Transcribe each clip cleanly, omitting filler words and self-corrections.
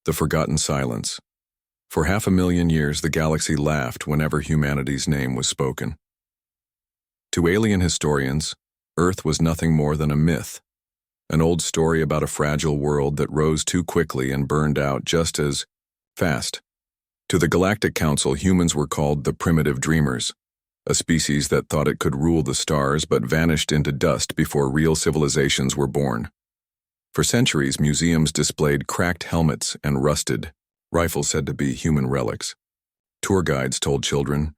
The forgotten silence. For 500,000 years, the galaxy laughed whenever humanity's name was spoken. To alien historians, Earth was nothing more than a myth, an old story about a fragile world that rose too quickly and burned out just as fast. To the Galactic Council, humans were called the primitive dreamers, a species that thought it could rule the stars but vanished into dust before real civilizations were born. For centuries, museums displayed cracked helmets and rusted rifles said to be human relics. Tour guides told children,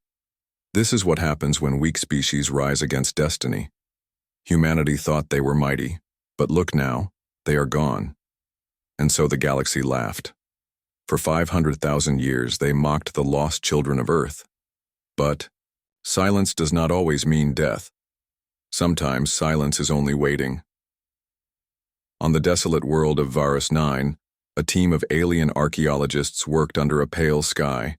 "This is what happens when weak species rise against destiny." Humanity thought they were mighty, but look now, they are gone. And so the galaxy laughed. For 500,000 years, they mocked the lost children of Earth. But silence does not always mean death. Sometimes silence is only waiting. On the desolate world of Varus 9, a team of alien archaeologists worked under a pale sky.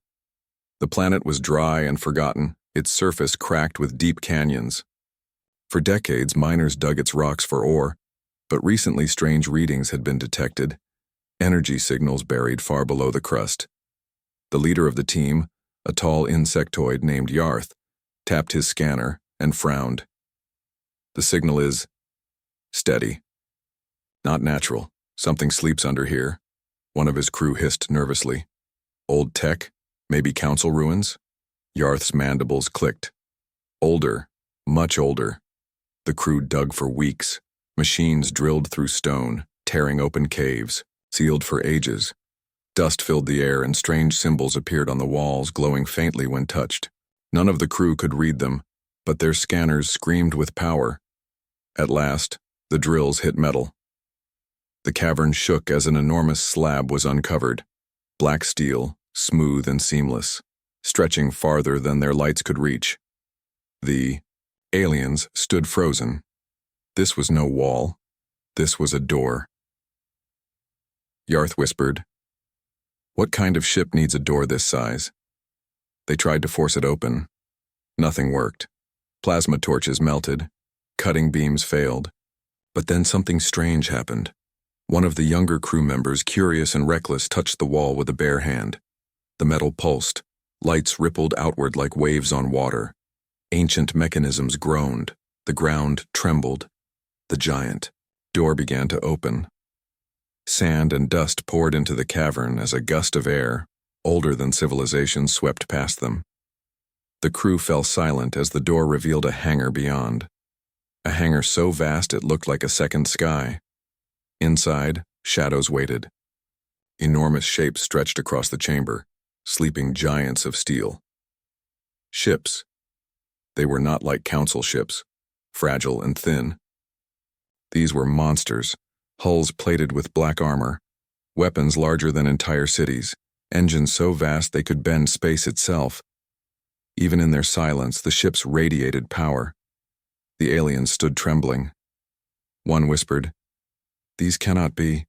The planet was dry and forgotten, its surface cracked with deep canyons. For decades, miners dug its rocks for ore, but recently strange readings had been detected, energy signals buried far below the crust. The leader of the team, a tall insectoid named Yarth, tapped his scanner and frowned. The signal is steady. Not natural. Something sleeps under here, one of his crew hissed nervously. Old tech? Maybe council ruins? Yarth's mandibles clicked. Older, much older. The crew dug for weeks. Machines drilled through stone, tearing open caves, sealed for ages. Dust filled the air and strange symbols appeared on the walls, glowing faintly when touched. None of the crew could read them, but their scanners screamed with power. At last, the drills hit metal. The cavern shook as an enormous slab was uncovered, black steel, smooth and seamless, stretching farther than their lights could reach. The aliens stood frozen. This was no wall. This was a door. Yarth whispered, "What kind of ship needs a door this size?" They tried to force it open. Nothing worked. Plasma torches melted. Cutting beams failed. But then something strange happened. One of the younger crew members, curious and reckless, touched the wall with a bare hand. The metal pulsed. Lights rippled outward like waves on water. Ancient mechanisms groaned. The ground trembled. The giant door began to open. Sand and dust poured into the cavern as a gust of air, older than civilization, swept past them. The crew fell silent as the door revealed a hangar beyond. A hangar so vast it looked like a second sky. Inside, shadows waited. Enormous shapes stretched across the chamber, sleeping giants of steel. Ships. They were not like council ships, fragile and thin. These were monsters, hulls plated with black armor, weapons larger than entire cities, engines so vast they could bend space itself. Even in their silence, the ships radiated power. The aliens stood trembling. One whispered, "These cannot be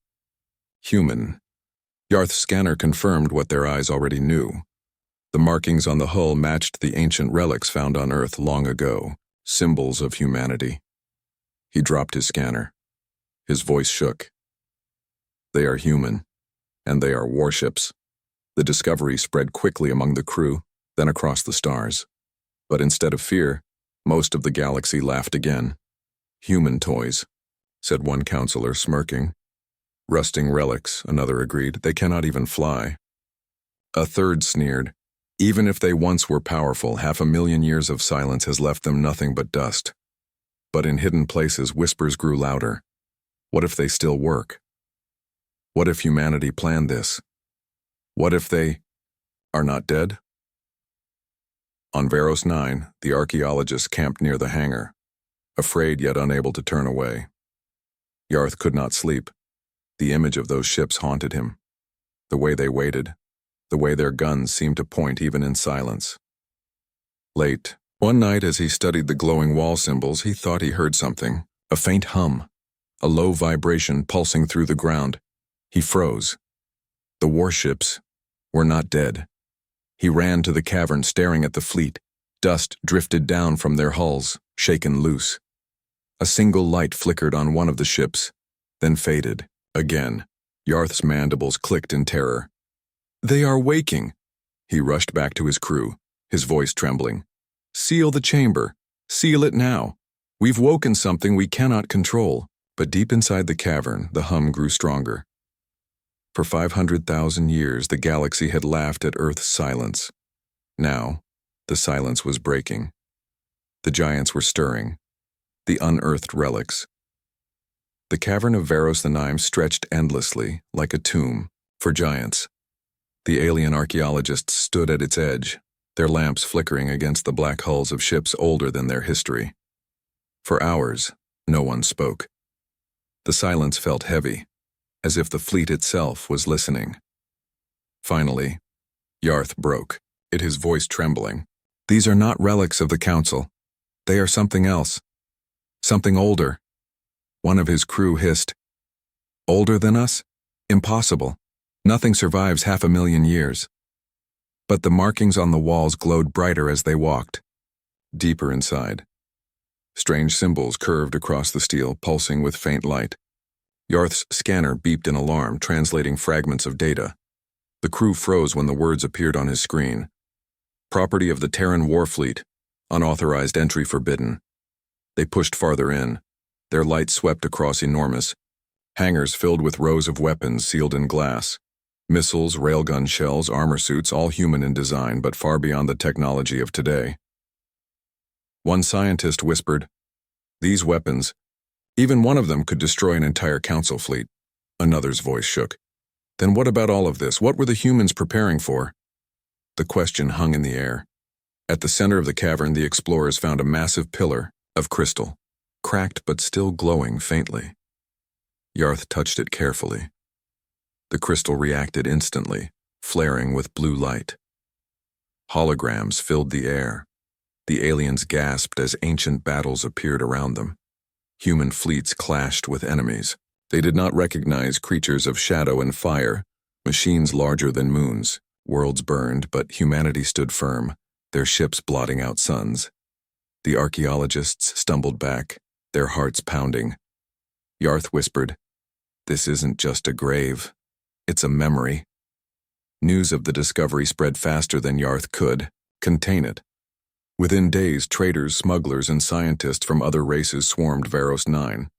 human." Yarth's scanner confirmed what their eyes already knew. The markings on the hull matched the ancient relics found on Earth long ago, symbols of humanity. He dropped his scanner. His voice shook. "They are human, and they are warships." The discovery spread quickly among the crew, then across the stars. But instead of fear, most of the galaxy laughed again. "Human toys," said one counselor, smirking. "Rusting relics," another agreed. "They cannot even fly." A third sneered. "Even if they once were powerful, 500,000 years of silence has left them nothing but dust." But in hidden places, whispers grew louder. What if they still work? What if humanity planned this? What if they are not dead? On Varus 9, the archaeologists camped near the hangar, afraid yet unable to turn away. Yarth could not sleep. The image of those ships haunted him. The way they waited, the way their guns seemed to point even in silence. Late, one night as he studied the glowing wall symbols, he thought he heard something, a faint hum, a low vibration pulsing through the ground. He froze. The warships were not dead. He ran to the cavern, staring at the fleet. Dust drifted down from their hulls, shaken loose. A single light flickered on one of the ships, then faded. Again. Yarth's mandibles clicked in terror. "They are waking!" He rushed back to his crew, his voice trembling. "Seal the chamber! Seal it now! We've woken something we cannot control." But deep inside the cavern, the hum grew stronger. For 500,000 years, the galaxy had laughed at Earth's silence. Now, the silence was breaking. The giants were stirring. The unearthed relics. The cavern of Varos the Nime stretched endlessly, like a tomb, for giants. The alien archaeologists stood at its edge, their lamps flickering against the black hulls of ships older than their history. For hours, no one spoke. The silence felt heavy, as if the fleet itself was listening. Finally, Yarth broke, his voice trembling. "These are not relics of the Council. They are something else. Something older." One of his crew hissed, "Older than us? Impossible. Nothing survives 500,000 years." But the markings on the walls glowed brighter as they walked. Deeper inside. Strange symbols curved across the steel, pulsing with faint light. Yarth's scanner beeped in alarm, translating fragments of data. The crew froze when the words appeared on his screen. "Property of the Terran Warfleet. Unauthorized entry forbidden." They pushed farther in. Their light swept across enormous hangars filled with rows of weapons sealed in glass. Missiles, railgun shells, armor suits, all human in design, but far beyond the technology of today. One scientist whispered, "These weapons, even one of them could destroy an entire council fleet." Another's voice shook. "Then what about all of this? What were the humans preparing for?" The question hung in the air. At the center of the cavern, the explorers found a massive pillar of crystal, cracked but still glowing faintly. Yarth touched it carefully. The crystal reacted instantly, flaring with blue light. Holograms filled the air. The aliens gasped as ancient battles appeared around them. Human fleets clashed with enemies. They did not recognize creatures of shadow and fire, machines larger than moons. Worlds burned, but humanity stood firm, their ships blotting out suns. The archaeologists stumbled back, their hearts pounding. Yarth whispered, "This isn't just a grave. It's a memory." News of the discovery spread faster than Yarth could contain it. Within days, traders, smugglers, and scientists from other races swarmed Varos 9.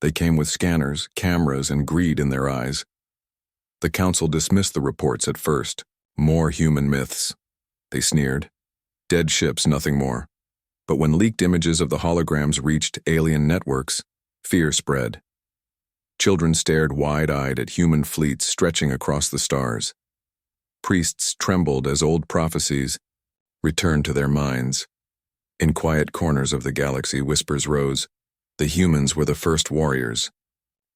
They came with scanners, cameras, and greed in their eyes. The Council dismissed the reports at first. More human myths. They sneered. Dead ships, nothing more. But when leaked images of the holograms reached alien networks, fear spread. Children stared wide-eyed at human fleets stretching across the stars. Priests trembled as old prophecies returned to their minds. In quiet corners of the galaxy, whispers rose. The humans were the first warriors.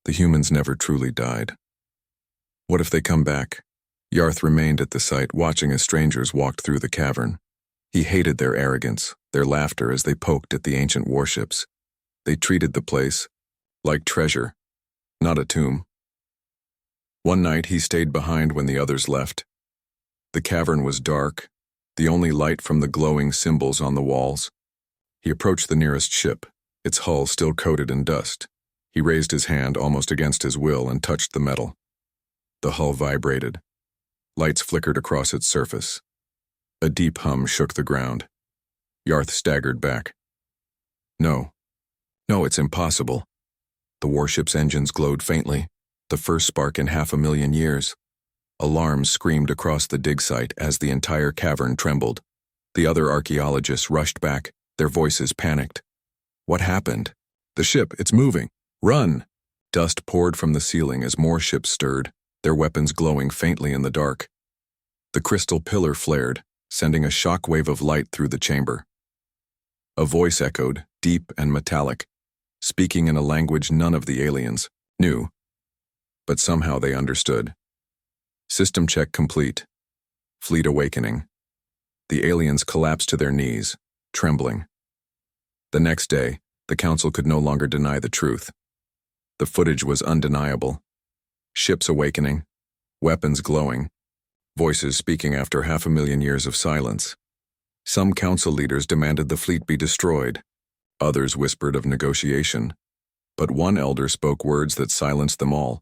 The humans never truly died. What if they come back? Yarth remained at the site, watching as strangers walked through the cavern. He hated their arrogance, their laughter as they poked at the ancient warships. They treated the place like treasure, not a tomb. One night he stayed behind when the others left. The cavern was dark, the only light from the glowing symbols on the walls. He approached the nearest ship, its hull still coated in dust. He raised his hand almost against his will and touched the metal. The hull vibrated. Lights flickered across its surface. A deep hum shook the ground. Yarth staggered back. No, it's impossible. The warship's engines glowed faintly, the first spark in 500,000 years. Alarms screamed across the dig site as the entire cavern trembled. The other archaeologists rushed back, their voices panicked. What happened? The ship, it's moving. Run! Dust poured from the ceiling as more ships stirred, their weapons glowing faintly in the dark. The crystal pillar flared, sending a shockwave of light through the chamber. A voice echoed, deep and metallic, speaking in a language none of the aliens knew. But somehow they understood. System check complete. Fleet awakening. The aliens collapsed to their knees, trembling. The next day, the Council could no longer deny the truth. The footage was undeniable. Ships awakening, weapons glowing, voices speaking after 500,000 years of silence. Some council leaders demanded the fleet be destroyed. Others whispered of negotiation. But one elder spoke words that silenced them all.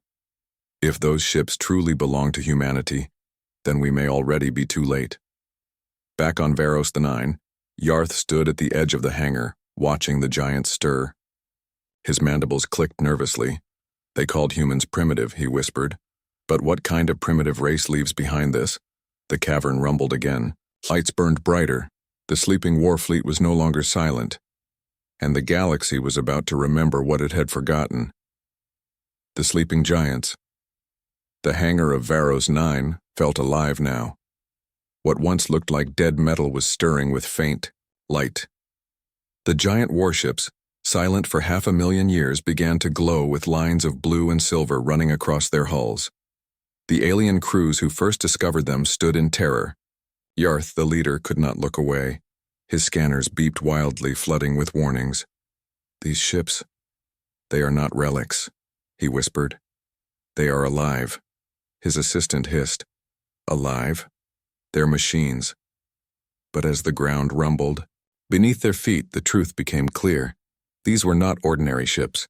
If those ships truly belong to humanity, then we may already be too late. Back on Varos the Nine, Yarth stood at the edge of the hangar, watching the giants stir. His mandibles clicked nervously. They called humans primitive, he whispered. But what kind of primitive race leaves behind this? The cavern rumbled again. Lights burned brighter. The sleeping war fleet was no longer silent, and the galaxy was about to remember what it had forgotten. The sleeping giants. The hangar of Varos 9 felt alive now. What once looked like dead metal was stirring with faint light. The giant warships, silent for 500,000 years, began to glow with lines of blue and silver running across their hulls. The alien crews who first discovered them stood in terror. Yarth, the leader, could not look away. His scanners beeped wildly, flooding with warnings. These ships, they are not relics, he whispered. They are alive. His assistant hissed. Alive? They're machines. But as the ground rumbled, beneath their feet the truth became clear. These were not ordinary ships.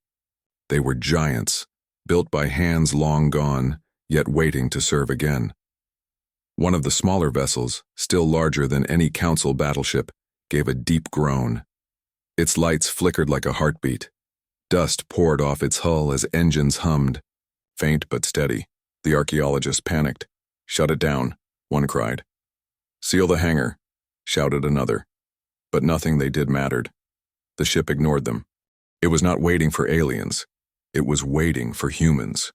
They were giants, built by hands long gone, yet waiting to serve again. One of the smaller vessels, still larger than any Council battleship, gave a deep groan. Its lights flickered like a heartbeat. Dust poured off its hull as engines hummed. Faint but steady. The archaeologists panicked. Shut it down, one cried. Seal the hangar, shouted another. But nothing they did mattered. The ship ignored them. It was not waiting for aliens. It was waiting for humans.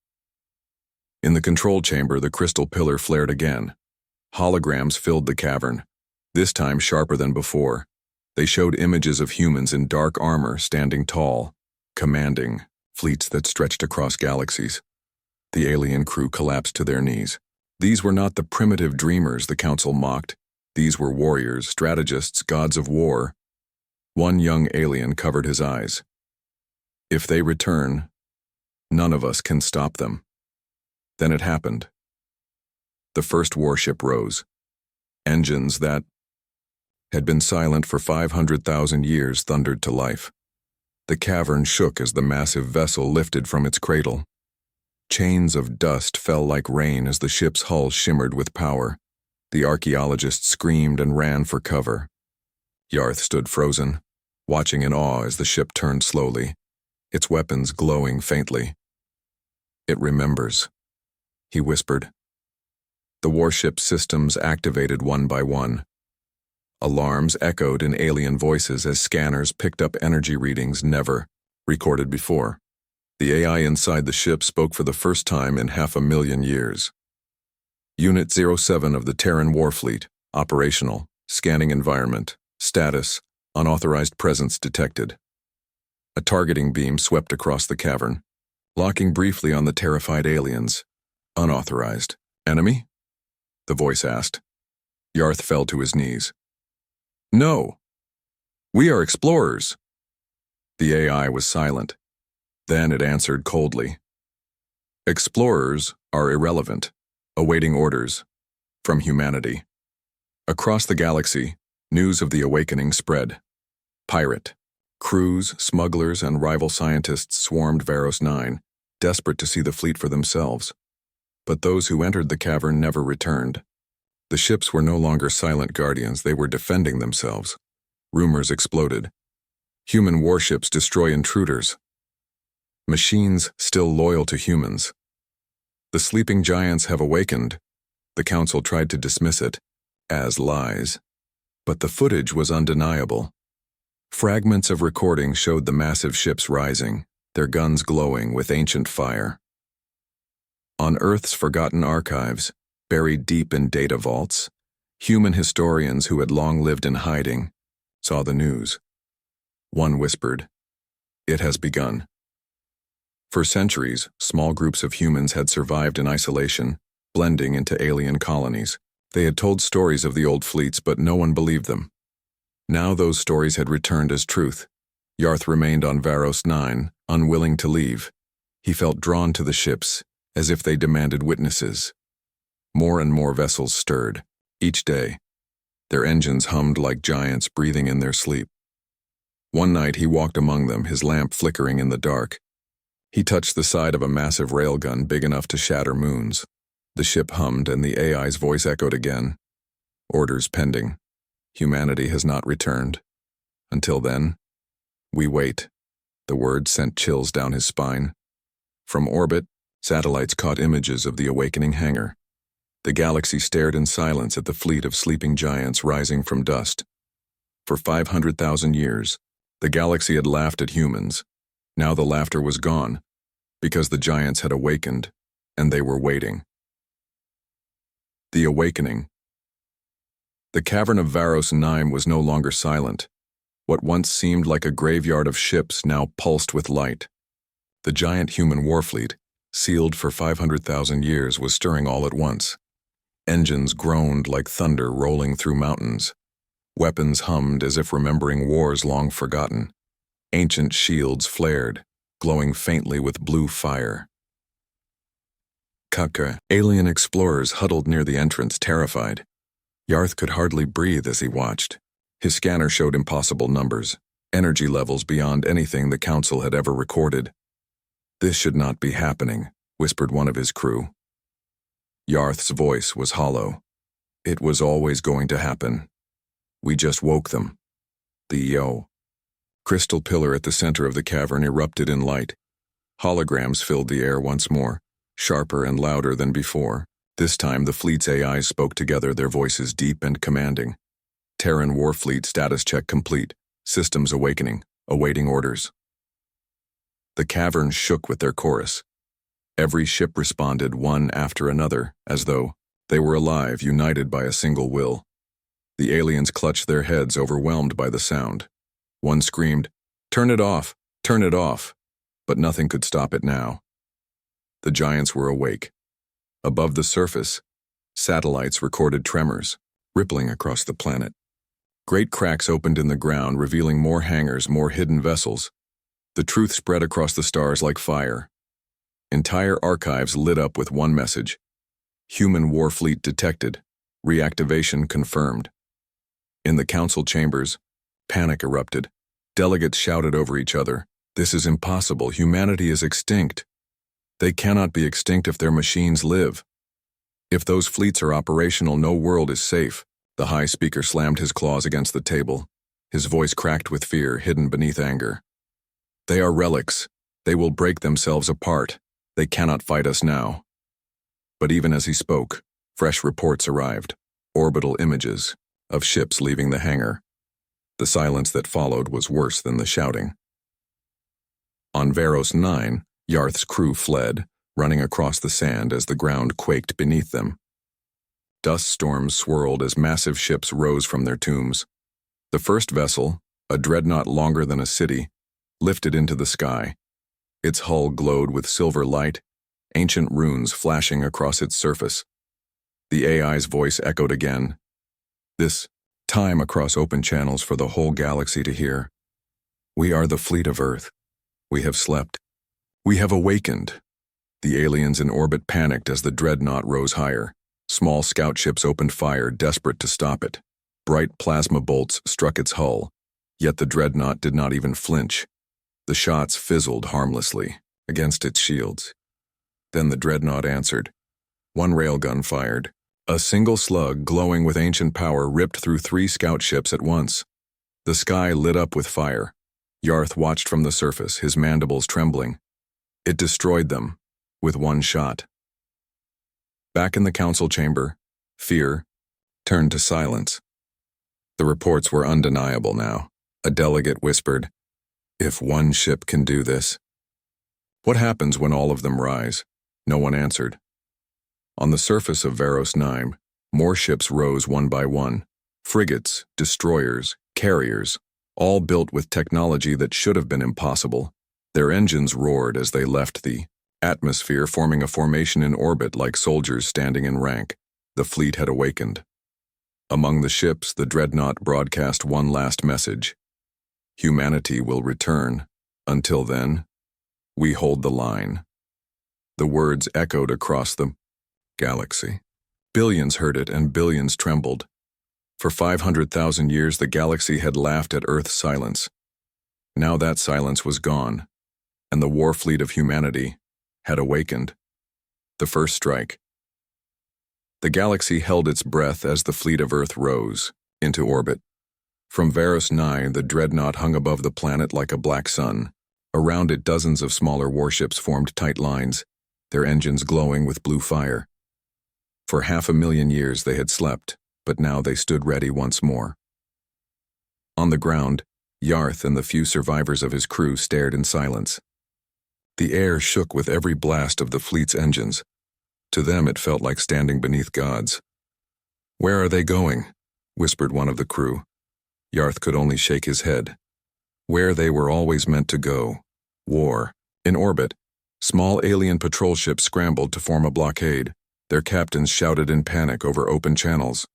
In the control chamber, the crystal pillar flared again. Holograms filled the cavern, this time sharper than before. They showed images of humans in dark armor standing tall, commanding, fleets that stretched across galaxies. The alien crew collapsed to their knees. These were not the primitive dreamers the Council mocked. These were warriors, strategists, gods of war. One young alien covered his eyes. If they return, none of us can stop them. Then it happened. The first warship rose. Engines that had been silent for 500,000 years thundered to life. The cavern shook as the massive vessel lifted from its cradle. Chains of dust fell like rain as the ship's hull shimmered with power. The archaeologists screamed and ran for cover. Yarth stood frozen, watching in awe as the ship turned slowly, its weapons glowing faintly. It remembers, he whispered. The warship systems activated one by one. Alarms echoed in alien voices as scanners picked up energy readings never recorded before. The AI inside the ship spoke for the first time in 500,000 years. Unit 07 of the Terran Warfleet, operational, scanning environment, status, unauthorized presence detected. A targeting beam swept across the cavern, locking briefly on the terrified aliens. Unauthorized. Enemy? The voice asked. Yarth fell to his knees. No. We are explorers. The AI was silent. Then it answered coldly. Explorers are irrelevant, awaiting orders from humanity. Across the galaxy, news of the awakening spread. Pirate, crews, smugglers, and rival scientists swarmed Varos 9, desperate to see the fleet for themselves. But those who entered the cavern never returned. The ships were no longer silent guardians, they were defending themselves. Rumors exploded. Human warships destroy intruders. Machines still loyal to humans. The sleeping giants have awakened. The Council tried to dismiss it as lies. But the footage was undeniable. Fragments of recording showed the massive ships rising, their guns glowing with ancient fire. On Earth's forgotten archives, buried deep in data vaults, human historians who had long lived in hiding saw the news. One whispered, "It has begun." For centuries, small groups of humans had survived in isolation, blending into alien colonies. They had told stories of the old fleets, but no one believed them. Now those stories had returned as truth. Yarth remained on Varos 9, unwilling to leave. He felt drawn to the ships, as if they demanded witnesses. More and more vessels stirred, each day. Their engines hummed like giants breathing in their sleep. One night he walked among them, his lamp flickering in the dark. He touched the side of a massive railgun big enough to shatter moons. The ship hummed and the AI's voice echoed again. Orders pending. Humanity has not returned. Until then, we wait. The word sent chills down his spine. From orbit, satellites caught images of the awakening hangar. The galaxy stared in silence at the fleet of sleeping giants rising from dust. For 500,000 years, the galaxy had laughed at humans. Now the laughter was gone, because the giants had awakened, and they were waiting. The awakening. The cavern of Varos 9 was no longer silent. What once seemed like a graveyard of ships now pulsed with light. The giant human warfleet, sealed for 500,000 years, was stirring all at once. Engines groaned like thunder rolling through mountains. Weapons hummed as if remembering wars long forgotten. Ancient shields flared, glowing faintly with blue fire. Kaka, alien explorers huddled near the entrance, terrified. Yarth could hardly breathe as he watched. His scanner showed impossible numbers, energy levels beyond anything the Council had ever recorded. "This should not be happening," whispered one of his crew. Yarth's voice was hollow. "It was always going to happen. We just woke them." The crystal pillar at the center of the cavern erupted in light. Holograms filled the air once more, sharper and louder than before. This time the fleet's AIs spoke together, their voices deep and commanding. Terran Warfleet status check complete. Systems awakening. Awaiting orders. The cavern shook with their chorus. Every ship responded, one after another, as though they were alive, united by a single will. The aliens clutched their heads, overwhelmed by the sound. One screamed, "Turn it off! Turn it off!" But nothing could stop it now. The giants were awake. Above the surface, satellites recorded tremors, rippling across the planet. Great cracks opened in the ground, revealing more hangars, more hidden vessels. The truth spread across the stars like fire. Entire archives lit up with one message: human warfleet detected, reactivation confirmed. In the council chambers, panic erupted. Delegates shouted over each other, "This is impossible. Humanity is extinct." "They cannot be extinct if their machines live. If those fleets are operational, no world is safe." The High Speaker slammed his claws against the table. His voice cracked with fear, hidden beneath anger. "They are relics. They will break themselves apart. They cannot fight us now." But even as he spoke, fresh reports arrived. Orbital images of ships leaving the hangar. The silence that followed was worse than the shouting. On Varos 9, Yarth's crew fled, running across the sand as the ground quaked beneath them. Dust storms swirled as massive ships rose from their tombs. The first vessel, a dreadnought longer than a city, lifted into the sky. Its hull glowed with silver light, ancient runes flashing across its surface. The AI's voice echoed again. This time across open channels for the whole galaxy to hear. "We are the fleet of Earth. We have slept. We have awakened." The aliens in orbit panicked as the dreadnought rose higher. Small scout ships opened fire, desperate to stop it. Bright plasma bolts struck its hull, yet the dreadnought did not even flinch. The shots fizzled harmlessly against its shields. Then the dreadnought answered. One railgun fired. A single slug, glowing with ancient power, ripped through 3 scout ships at once. The sky lit up with fire. Yarth watched from the surface, his mandibles trembling. It destroyed them, with one shot. Back in the council chamber, fear turned to silence. The reports were undeniable now. A delegate whispered, "If one ship can do this." "What happens when all of them rise?" No one answered. On the surface of Varos 9, more ships rose one by one. Frigates, destroyers, carriers, all built with technology that should have been impossible. Their engines roared as they left the atmosphere, forming a formation in orbit like soldiers standing in rank. The fleet had awakened. Among the ships, the dreadnought broadcast one last message. Humanity will return. Until then, we hold the line. The words echoed across the galaxy. Billions heard it and billions trembled. For 500,000 years, the galaxy had laughed at Earth's silence. Now that silence was gone. and the war fleet of humanity had awakened. The first strike. The galaxy held its breath as the fleet of Earth rose into orbit. From Varos 9, the dreadnought hung above the planet like a black sun. Around it, dozens of smaller warships formed tight lines, their engines glowing with blue fire. For 500,000 years they had slept, but now they stood ready once more. On the ground, Yarth and the few survivors of his crew stared in silence. The air shook with every blast of the fleet's engines. To them it felt like standing beneath gods. "Where are they going?" whispered one of the crew. Yarth could only shake his head. Where they were always meant to go. War. In orbit, small alien patrol ships scrambled to form a blockade. Their captains shouted in panic over open channels.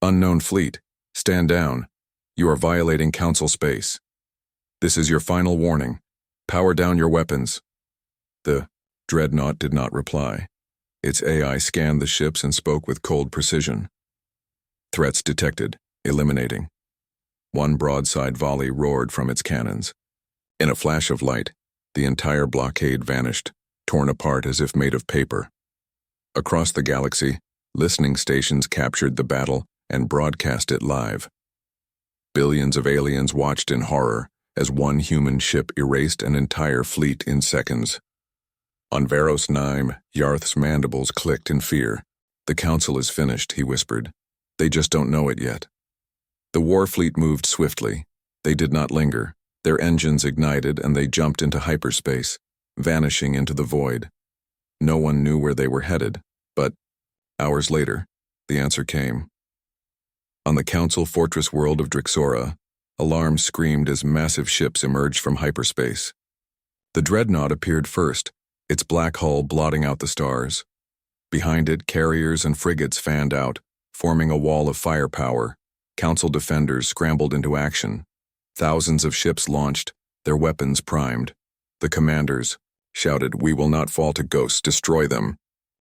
"Unknown fleet, stand down. You are violating Council space. This is your final warning. Power down your weapons." The dreadnought did not reply. Its AI scanned the ships and spoke with cold precision. Threats detected, eliminating. One broadside volley roared from its cannons. In a flash of light, the entire blockade vanished, torn apart as if made of paper. Across the galaxy, listening stations captured the battle and broadcast it live. Billions of aliens watched in horror as one human ship erased an entire fleet in seconds. On Varos 9, Yarth's mandibles clicked in fear. "The Council is finished," he whispered. "They just don't know it yet." The war fleet moved swiftly. They did not linger. Their engines ignited and they jumped into hyperspace, vanishing into the void. No one knew where they were headed, but hours later, the answer came. On the Council fortress world of Drixora, alarms screamed as massive ships emerged from hyperspace. The dreadnought appeared first, its black hull blotting out the stars. Behind it, carriers and frigates fanned out, forming a wall of firepower. Council defenders scrambled into action. Thousands of ships launched, their weapons primed. The commanders shouted, "We will not fall to ghosts, destroy them."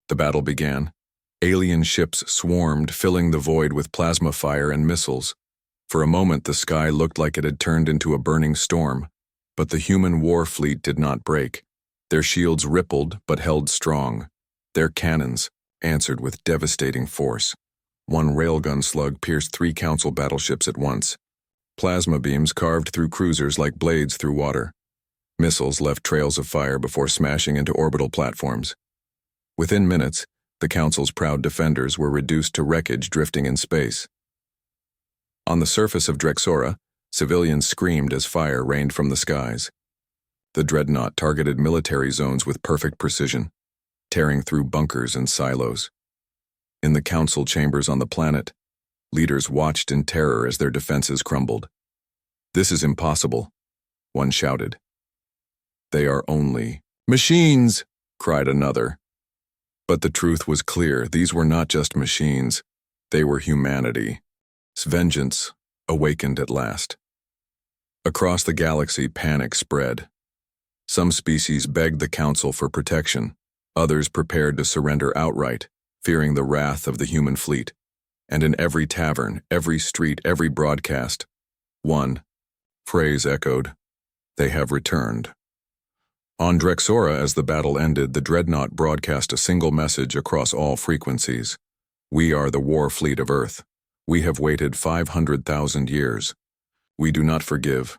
The battle began. Alien ships swarmed, filling the void with plasma fire and missiles. For a moment, the sky looked like it had turned into a burning storm, but the human war fleet did not break. Their shields rippled but held strong. Their cannons answered with devastating force. One railgun slug pierced 3 Council battleships at once. Plasma beams carved through cruisers like blades through water. Missiles left trails of fire before smashing into orbital platforms. Within minutes, the Council's proud defenders were reduced to wreckage drifting in space. On the surface of Drexora, civilians screamed as fire rained from the skies. The dreadnought targeted military zones with perfect precision, tearing through bunkers and silos. In the Council chambers on the planet, leaders watched in terror as their defenses crumbled. "This is impossible," one shouted. "They are only machines," cried another. But the truth was clear. These were not just machines. They were humanity. Vengeance awakened at last. Across the galaxy, panic spread. Some species begged the Council for protection. Others prepared to surrender outright, fearing the wrath of the human fleet. And in every tavern, every street, every broadcast, one phrase echoed, "They have returned." On Drexora, as the battle ended, the dreadnought broadcast a single message across all frequencies. "We are the war fleet of Earth. We have waited 500,000 years. We do not forgive.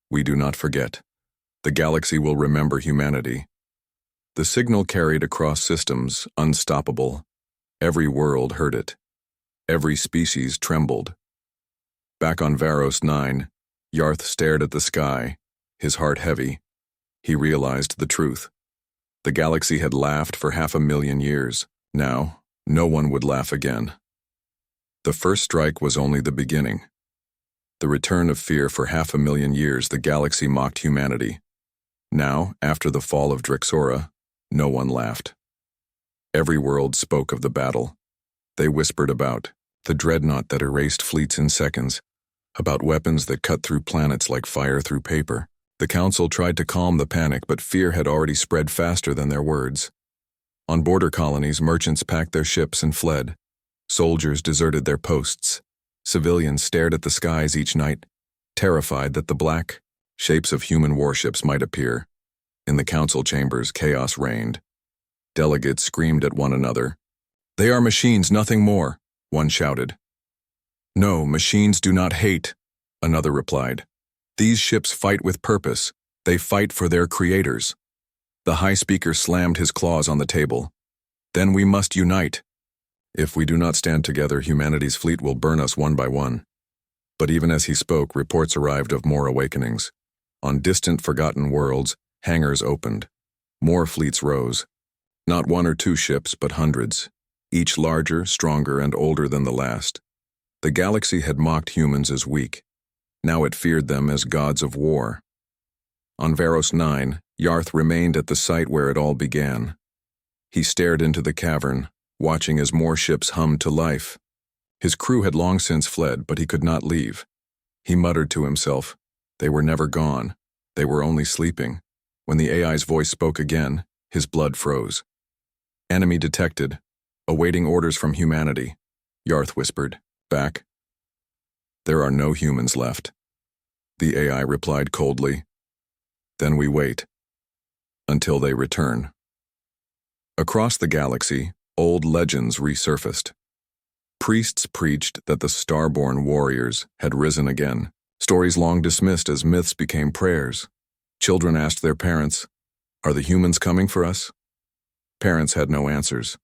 We do not forget. The galaxy will remember humanity." The signal carried across systems, unstoppable. Every world heard it. Every species trembled. Back on Varos 9, Yarth stared at the sky, his heart heavy. He realized the truth. The galaxy had laughed for 500,000 years. Now, no one would laugh again. The first strike was only the beginning. The return of fear for 500,000 years, the galaxy mocked humanity. Now, after the fall of Drexora, no one laughed. Every world spoke of the battle. They whispered about the dreadnought that erased fleets in seconds, about weapons that cut through planets like fire through paper. The Council tried to calm the panic, but fear had already spread faster than their words. On border colonies, merchants packed their ships and fled. Soldiers deserted their posts. Civilians stared at the skies each night, terrified that the black shapes of human warships might appear. In the council chambers, chaos reigned. Delegates screamed at one another. "They are machines, nothing more," one shouted. "No, machines do not hate," another replied. "These ships fight with purpose. They fight for their creators." The High Speaker slammed his claws on the table. "Then we must unite. If we do not stand together, humanity's fleet will burn us one by one." But even as he spoke, reports arrived of more awakenings. On distant, forgotten worlds, hangars opened. More fleets rose. Not one or two ships, but hundreds, each larger, stronger, and older than the last. The galaxy had mocked humans as weak. Now it feared them as gods of war. On Varos 9, Yarth remained at the site where it all began. He stared into the cavern, watching as more ships hummed to life. His crew had long since fled, but he could not leave. He muttered to himself, "They were never gone. They were only sleeping." When the AI's voice spoke again, his blood froze. "Enemy detected. Awaiting orders from humanity," Yarth whispered. "Back." "There are no humans left," the AI replied coldly. "Then we wait. Until they return." Across the galaxy, old legends resurfaced. Priests preached that the Firstborn Warriors had risen again. Stories long dismissed as myths became prayers. Children asked their parents, "Are the humans coming for us?" Parents had no answers.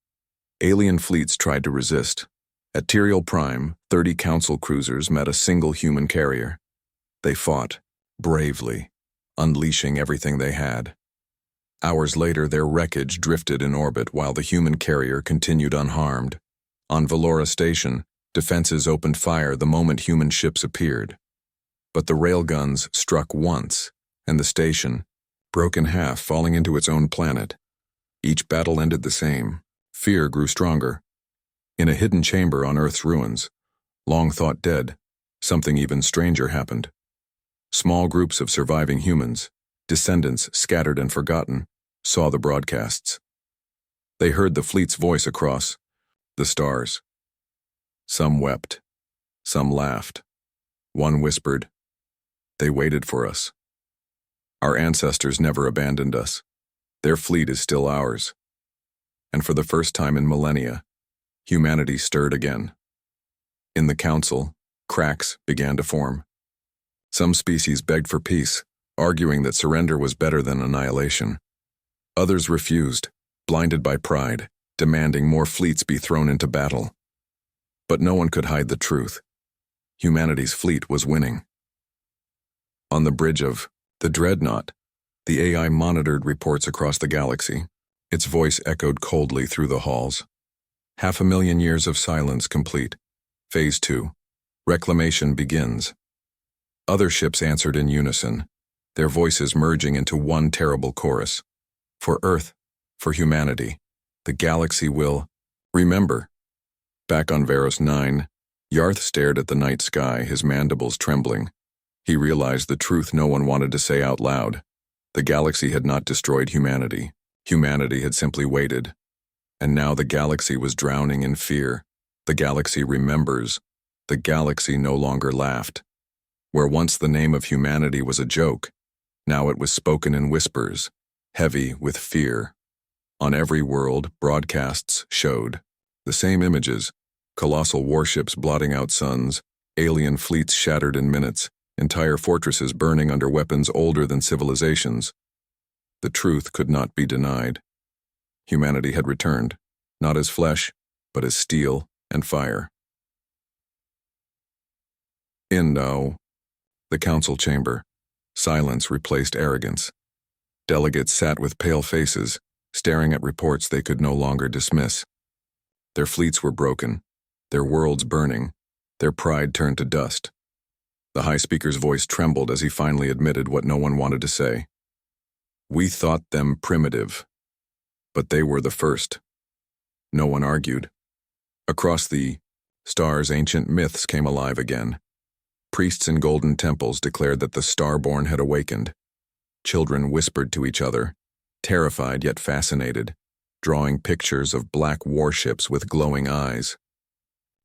Alien fleets tried to resist. At Tyrael Prime, 30 council cruisers met a single human carrier. They fought, bravely, unleashing everything they had. Hours later, their wreckage drifted in orbit while the human carrier continued unharmed. On Valora Station, defenses opened fire the moment human ships appeared. But the railguns struck once, and the station broke in half, falling into its own planet. Each battle ended the same. Fear grew stronger. In a hidden chamber on Earth's ruins, long thought dead, something even stranger happened. Small groups of surviving humans, descendants scattered and forgotten, saw the broadcasts. They heard the fleet's voice across the stars. Some wept. Some laughed. One whispered, "They waited for us. Our ancestors never abandoned us. Their fleet is still ours." And for the first time in millennia, humanity stirred again. In the council, cracks began to form. Some species begged for peace, arguing that surrender was better than annihilation. Others refused, blinded by pride, demanding more fleets be thrown into battle. But no one could hide the truth. Humanity's fleet was winning. On the bridge of the Dreadnought, the AI monitored reports across the galaxy. Its voice echoed coldly through the halls. 500,000 years of silence complete. Phase 2. Reclamation begins. Other ships answered in unison, their voices merging into one terrible chorus. For Earth, for humanity, the galaxy will remember. Back on Varos 9, Yarth stared at the night sky, his mandibles trembling. He realized the truth no one wanted to say out loud. The galaxy had not destroyed humanity. Humanity had simply waited. And now the galaxy was drowning in fear. The galaxy remembers. The galaxy no longer laughed. Where once the name of humanity was a joke, now it was spoken in whispers, heavy with fear. On every world, broadcasts showed the same images: colossal warships blotting out suns, alien fleets shattered in minutes, entire fortresses burning under weapons older than civilizations. The truth could not be denied. Humanity had returned, not as flesh, but as steel and fire. The council chamber. Silence replaced arrogance. Delegates sat with pale faces, staring at reports they could no longer dismiss. Their fleets were broken, their worlds burning, their pride turned to dust. The High Speaker's voice trembled as he finally admitted what no one wanted to say. "We thought them primitive, but they were the first." No one argued. Across the stars, ancient myths came alive again. Priests in golden temples declared that the Starborn had awakened. Children whispered to each other, terrified yet fascinated, drawing pictures of black warships with glowing eyes.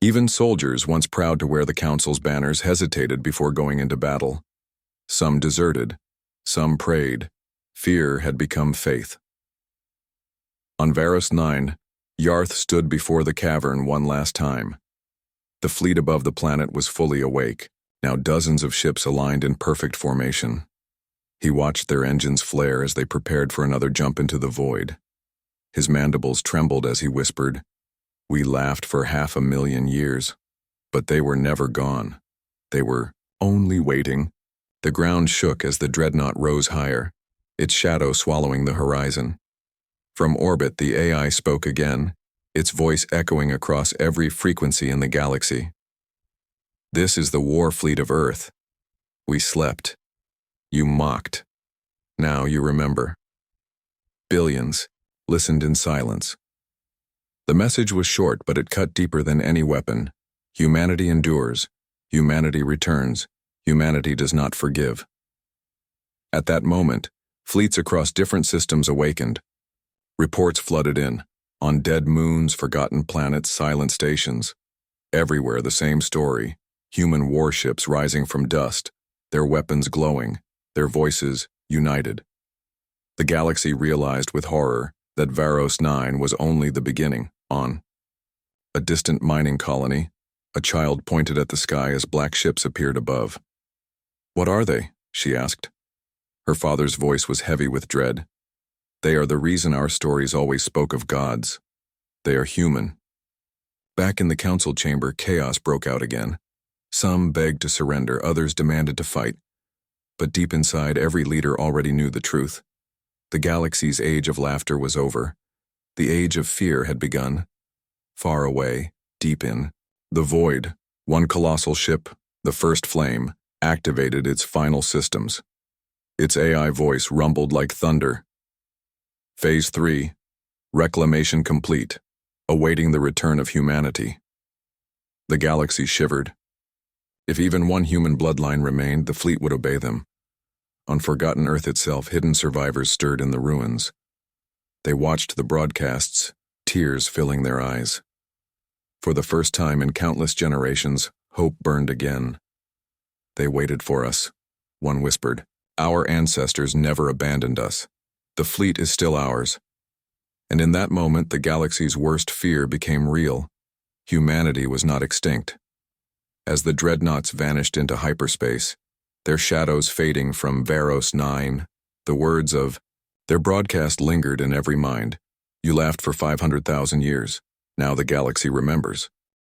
Even soldiers, once proud to wear the council's banners, hesitated before going into battle. Some deserted, some prayed, Fear had become faith. On Varos 9, Yarth stood before the cavern one last time. The fleet above the planet was fully awake, now dozens of ships aligned in perfect formation. He watched their engines flare as they prepared for another jump into the void. His mandibles trembled as he whispered, "We laughed for 500,000 years, but they were never gone. They were only waiting." The ground shook as the dreadnought rose higher, its shadow swallowing the horizon. From orbit, the AI spoke again, its voice echoing across every frequency in the galaxy. "This is the war fleet of Earth. We slept. You mocked. Now you remember." Billions listened in silence. The message was short, but it cut deeper than any weapon. Humanity endures. Humanity returns. Humanity does not forgive. At that moment, fleets across different systems awakened. Reports flooded in. On dead moons, forgotten planets, silent stations. Everywhere the same story. Human warships rising from dust, their weapons glowing, their voices united. The galaxy realized with horror that Varos 9 was only the beginning. On a distant mining colony, a child pointed at the sky as black ships appeared above. "What are they?" she asked. Her father's voice was heavy with dread. "They are the reason our stories always spoke of gods. They are human." Back in the council chamber, chaos broke out again. Some begged to surrender, others demanded to fight. But deep inside, every leader already knew the truth. The galaxy's age of laughter was over. The age of fear had begun. Far away, deep in the void, one colossal ship, the First Flame, activated its final systems. Its AI voice rumbled like thunder. Phase 3, reclamation complete, awaiting the return of humanity. The galaxy shivered. If even one human bloodline remained, the fleet would obey them. On forgotten Earth itself, hidden survivors stirred in the ruins. They watched the broadcasts, tears filling their eyes. For the first time in countless generations, hope burned again. "They waited for us," one whispered. "Our ancestors never abandoned us. The fleet is still ours." And in that moment, the galaxy's worst fear became real. Humanity was not extinct. As the dreadnoughts vanished into hyperspace, their shadows fading from Varos 9, the words of their broadcast lingered in every mind. "You laughed for 500,000 years. Now the galaxy remembers."